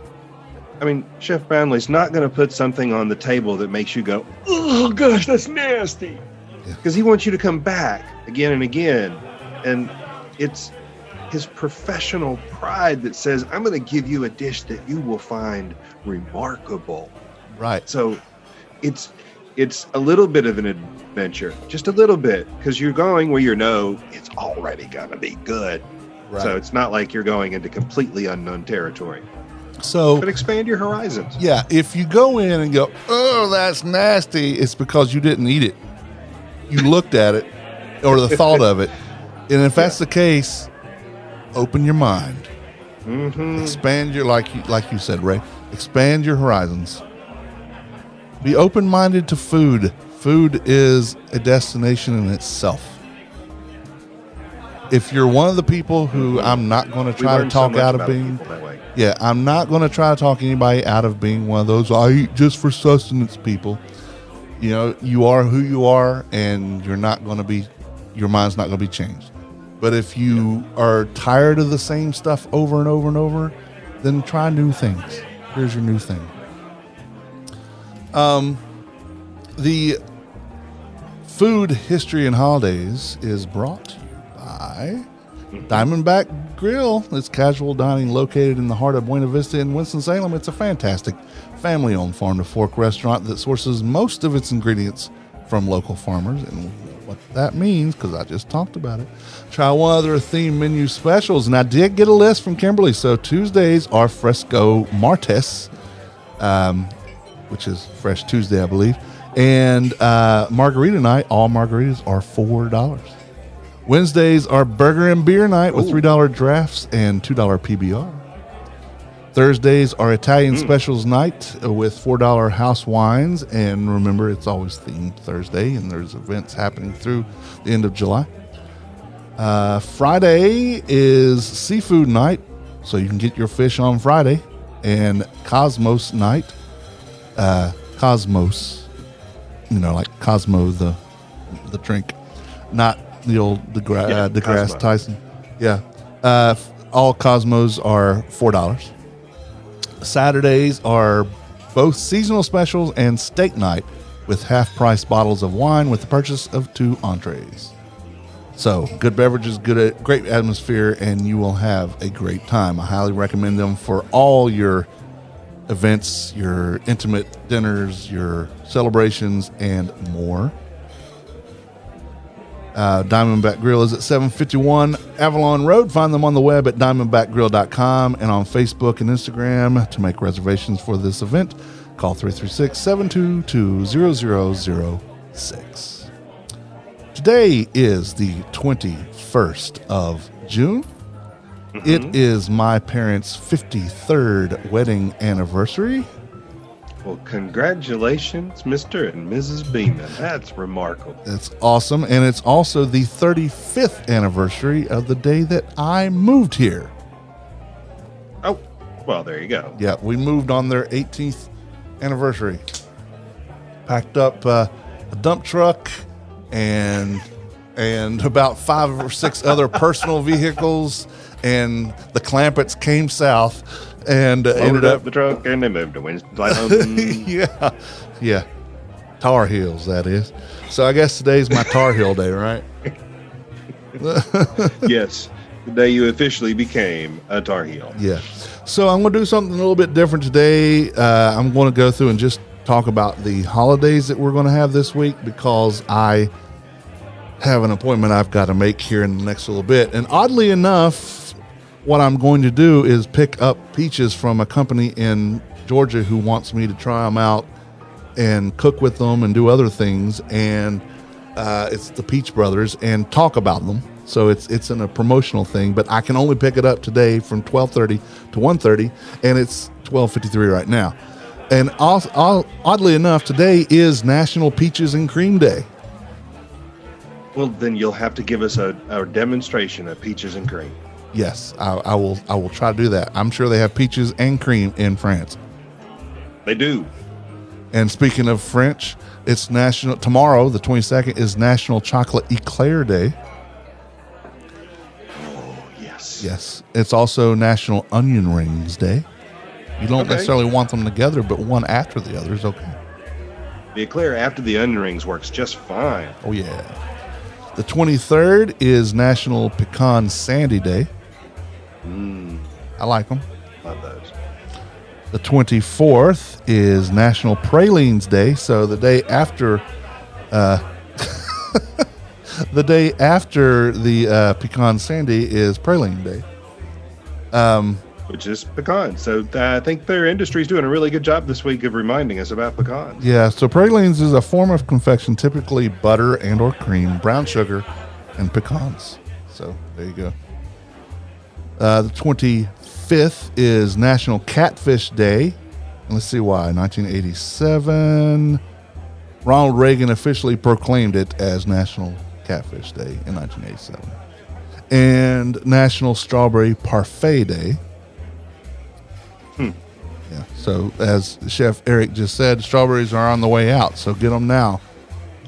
Speaker 3: I mean, Chef Brownlee's not going to put something on the table that makes you go, oh gosh, that's nasty. Because he wants you to come back again and again. And it's his professional pride that says, I'm going to give you a dish that you will find remarkable.
Speaker 2: Right.
Speaker 3: So it's a little bit of an adventure, just a little bit, because you're going where you know it's already going to be good. Right. So it's not like you're going into completely unknown territory. But expand your horizons.
Speaker 2: Yeah. If you go in and go, oh, that's nasty, it's because you didn't eat it. You looked at it or the thought of it. And if that's the case, open your mind. Mm-hmm. Expand your, like you said, Ray, expand your horizons. Be open-minded to food. Food is a destination in itself. If you're one of the people who I'm not going to try to talk out of being, I'm not going to try to talk anybody out of being one of those I eat just for sustenance people. You know, you are who you are, and your mind's not going to be changed. But if you are tired of the same stuff over and over and over, then try new things. Here's your new thing. The Food, History, and Holidays is brought to you by Diamondback Grill. It's casual dining located in the heart of Buena Vista in Winston-Salem. It's a fantastic family-owned farm-to-fork restaurant that sources most of its ingredients from local farmers. And what that means, because I just talked about it. Try one other theme menu specials, and I did get a list from Kimberly. So Tuesdays are Fresco Martes, which is Fresh Tuesday, I believe. And Margarita Night, all margaritas are $4. Wednesdays are Burger and Beer Night with $3 drafts and $2 PBR. Thursdays are Italian Specials Night with $4 house wines. And remember, it's always themed Thursday, and there's events happening through the end of July. Friday is Seafood Night, so you can get your fish on Friday. And Cosmos Night, Cosmos, like Cosmo, the drink, not the old DeGrasse Tyson. Yeah. All Cosmos are $4. Saturdays are both seasonal specials and steak night with half-price bottles of wine with the purchase of 2 entrees. So, good beverages, great atmosphere, and you will have a great time. I highly recommend them for all your events, your intimate dinners, your celebrations, and more. Diamondback Grill is at 751 Avalon Road. Find them on the web at diamondbackgrill.com and on Facebook and Instagram. To make reservations for this event, call 336-722-0006. Today is the 21st of June. It is my parents' 53rd wedding anniversary.
Speaker 3: Well, congratulations, Mr. and Mrs. Beeman. That's remarkable.
Speaker 2: That's awesome. And it's also the 35th anniversary of the day that I moved here.
Speaker 3: Oh, well, there you go.
Speaker 2: Yeah, we moved on their 18th anniversary. Packed up a dump truck and about 5 or 6 other personal vehicles, and the Clampetts came south. And ended up
Speaker 3: the truck, and they moved to Winston-Salem.
Speaker 2: yeah. Tar Heels, that is. So I guess today's my Tar Heel day, right?
Speaker 3: Yes, the day you officially became a Tar Heel.
Speaker 2: Yeah. So I'm going to do something a little bit different today. I'm going to go through and just talk about the holidays that we're going to have this week, because I have an appointment I've got to make here in the next little bit. And oddly enough, what I'm going to do is pick up peaches from a company in Georgia who wants me to try them out and cook with them and do other things. And it's the Peach Brothers, and talk about them. So it's in a promotional thing, but I can only pick it up today from 12:30 to 1:30, and it's 12:53 right now. And oddly enough, today is National Peaches and Cream Day.
Speaker 3: Well, then you'll have to give us a demonstration of peaches and cream.
Speaker 2: Yes, I will try to do that. I'm sure they have peaches and cream in France.
Speaker 3: They do.
Speaker 2: And speaking of French, it's tomorrow, the 22nd, is National Chocolate Eclair Day.
Speaker 3: Oh, yes.
Speaker 2: Yes. It's also National Onion Rings Day. You don't necessarily want them together, but one after the other is okay.
Speaker 3: The eclair after the onion rings works just fine.
Speaker 2: Oh, yeah. The 23rd is National Pecan Sandy Day. I like them.
Speaker 3: Love those.
Speaker 2: The 24th is National Pralines Day. So the day after, the Pecan Sandy is Praline Day.
Speaker 3: Which is pecan. So I think their industry's doing a really good job this week of reminding us about pecans.
Speaker 2: Yeah. So pralines is a form of confection, typically butter and or cream, brown sugar, and pecans. So there you go. The 25th is National Catfish Day. And let's see why. 1987, Ronald Reagan officially proclaimed it as National Catfish Day in 1987. And National Strawberry Parfait Day. Yeah. So as Chef Eric just said, strawberries are on the way out. So get them now.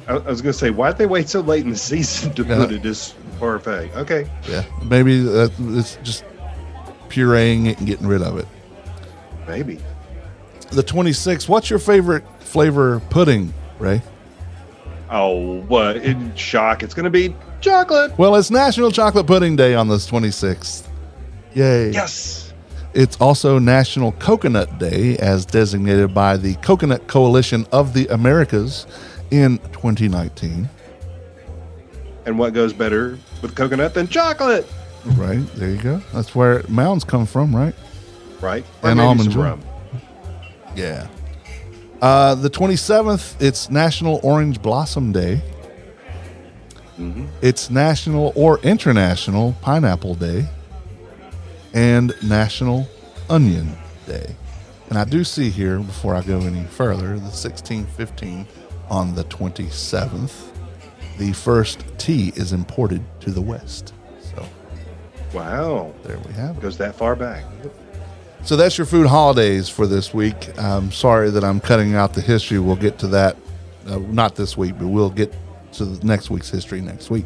Speaker 3: I was going to say, why'd they wait so late in the season to put it as parfait? Okay.
Speaker 2: Yeah. Maybe it's just pureeing it and getting rid of it.
Speaker 3: Maybe.
Speaker 2: The 26th. What's your favorite flavor pudding, Ray?
Speaker 3: Oh, what? Shock. It's going to be chocolate.
Speaker 2: Well, it's National Chocolate Pudding Day on the 26th. Yay.
Speaker 3: Yes.
Speaker 2: It's also National Coconut Day, as designated by the Coconut Coalition of the Americas in 2019.
Speaker 3: And what goes better with coconut than chocolate?
Speaker 2: Right, there you go. That's where mounds come from, right?
Speaker 3: Right.
Speaker 2: And
Speaker 3: maybe
Speaker 2: almond
Speaker 3: some
Speaker 2: joy.
Speaker 3: rum.
Speaker 2: Yeah. The 27th, it's National Orange Blossom Day.
Speaker 3: Mm-hmm.
Speaker 2: It's National or International Pineapple Day. And National Onion Day. And I do see here, before I go any further, the 1615 on the 27th, the first tea is imported to the West. So,
Speaker 3: Wow.
Speaker 2: there we have it.
Speaker 3: Goes that far back.
Speaker 2: So that's your food holidays for this week. I'm sorry that I'm cutting out the history. We'll get to that, not this week, but we'll get to the next week's history next week.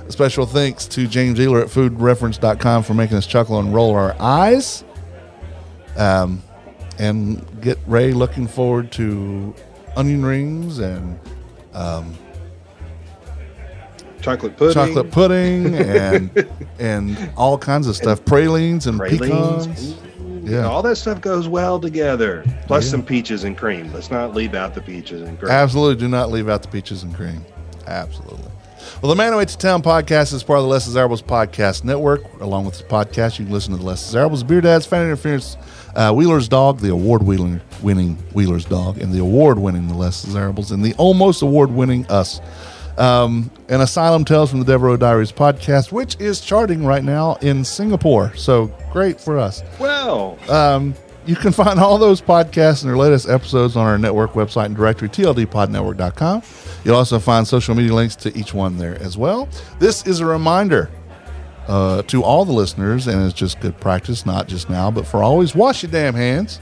Speaker 2: A special thanks to James Ealer at foodreference.com for making us chuckle and roll our eyes. And get Ray looking forward to onion rings and
Speaker 3: Chocolate pudding.
Speaker 2: and all kinds of stuff. Pralines and pecans. Yeah.
Speaker 3: All that stuff goes well together. Plus
Speaker 2: Yeah.
Speaker 3: some peaches and cream. Let's not leave out the peaches and cream.
Speaker 2: Absolutely do not leave out the peaches and cream. Absolutely. Well, the Man Who Ate the Town podcast is part of the Less Desirables podcast network. Along with the podcast, you can listen to the Less Desirables, Beer Dads, Fan Interference, Wheeler's Dog, the award-winning Wheeler's Dog, and the award-winning The Less Desirables, and the almost award-winning Us. And Asylum Tales from the Devereaux Diaries podcast, which is charting right now in Singapore. So great for us.
Speaker 3: Well,
Speaker 2: You can find all those podcasts and their latest episodes on our network website and directory, tldpodnetwork.com. You'll also find social media links to each one there as well. This is a reminder to all the listeners, and it's just good practice, not just now, but for always, wash your damn hands.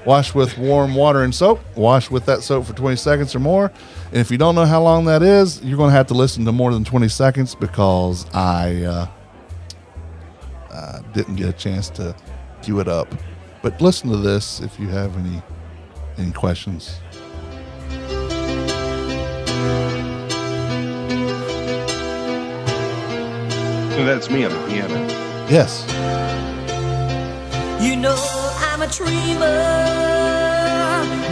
Speaker 2: Wash with warm water and soap. Wash with that soap for 20 seconds or more. And if you don't know how long that is, you're going to have to listen to more than 20 seconds because I didn't get a chance to cue it up. But listen to this if you have any questions.
Speaker 3: so that's me on the piano.
Speaker 2: Yes.
Speaker 6: You know I'm a dreamer,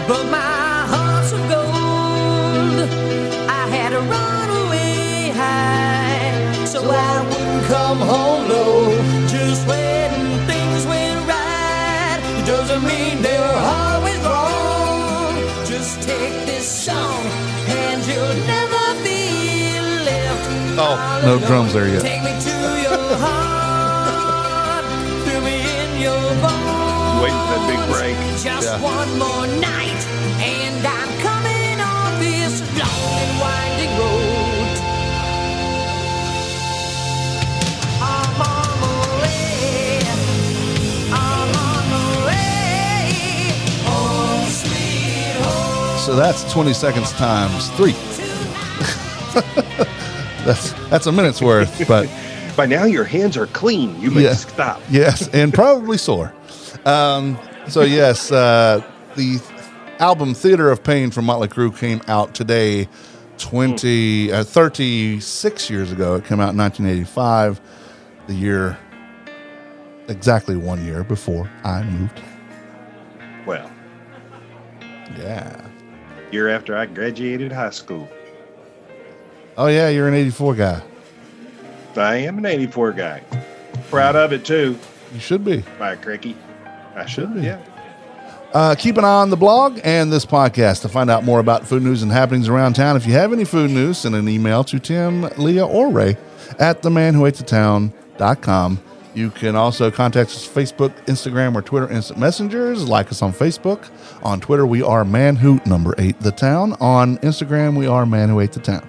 Speaker 6: but my heart's of gold. I had to run away high, so I wouldn't come home low. Just when things went right, it doesn't mean they were always wrong. Just take this song, and you'll never be left.
Speaker 2: Oh, no drums there yet.
Speaker 6: Take me to your heart, fill me in your bones.
Speaker 3: Waiting for that big break.
Speaker 6: Just
Speaker 2: Yeah.
Speaker 6: one more night, and I'm coming on this long and winding road. I'm on the way. I'm on the way. Home, sweet home.
Speaker 2: So that's 20 seconds times 3. That's a minute's worth, but
Speaker 3: By now, your hands are clean. You may
Speaker 2: Yeah.
Speaker 3: stop.
Speaker 2: yes, and probably sore. So yes, the album Theater of Pain from Motley Crue came out today, 36 years ago. It came out in 1985, the year, exactly 1 year before I moved.
Speaker 3: Well,
Speaker 2: Yeah.
Speaker 3: year after I graduated high school.
Speaker 2: Oh yeah, you're an 84 guy.
Speaker 3: I am an 84 guy. Proud of it, too.
Speaker 2: You should be.
Speaker 3: By cricky. I
Speaker 2: Should
Speaker 3: should
Speaker 2: be.
Speaker 3: yeah.
Speaker 2: Keep an eye on the blog and this podcast to find out more about food news and happenings around town. If you have any food news, send an email to Tim, Leah, or Ray at themanwhoatethetown.com. You can also contact us on Facebook, Instagram, or Twitter Instant Messengers. Like us on Facebook. On Twitter, we are manwho8thetown. On Instagram, we are manwhoatethetown.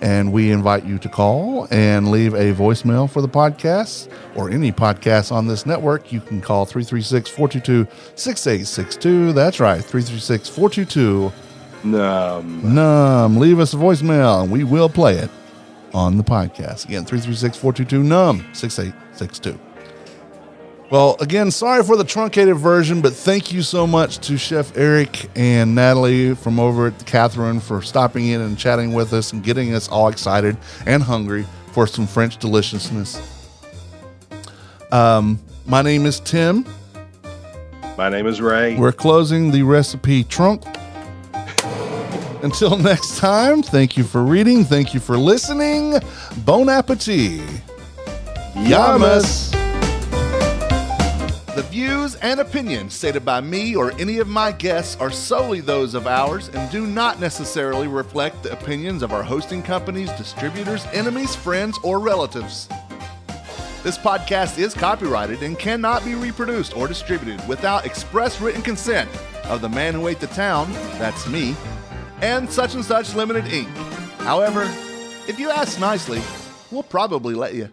Speaker 2: And we invite you to call and leave a voicemail for the podcast or any podcast on this network. You can call 336-422-6862. That's right, 336-422 NUM. Leave us a voicemail and we will play it on the podcast. Again, 336-422 NUM 6862. Well, again, sorry for the truncated version, but thank you so much to Chef Eric and Natalie from over at Catherine for stopping in and chatting with us and getting us all excited and hungry for some French deliciousness. My name is Tim.
Speaker 3: My name is Ray.
Speaker 2: We're closing the recipe trunk. Until next time, thank you for reading. Thank you for listening. Bon appetit. Yamas. The views and opinions stated by me or any of my guests are solely those of ours and do not necessarily reflect the opinions of our hosting companies, distributors, enemies, friends, or relatives. This podcast is copyrighted and cannot be reproduced or distributed without express written consent of the man who ate the town, that's me, and Such Limited Inc. However, if you ask nicely, we'll probably let you.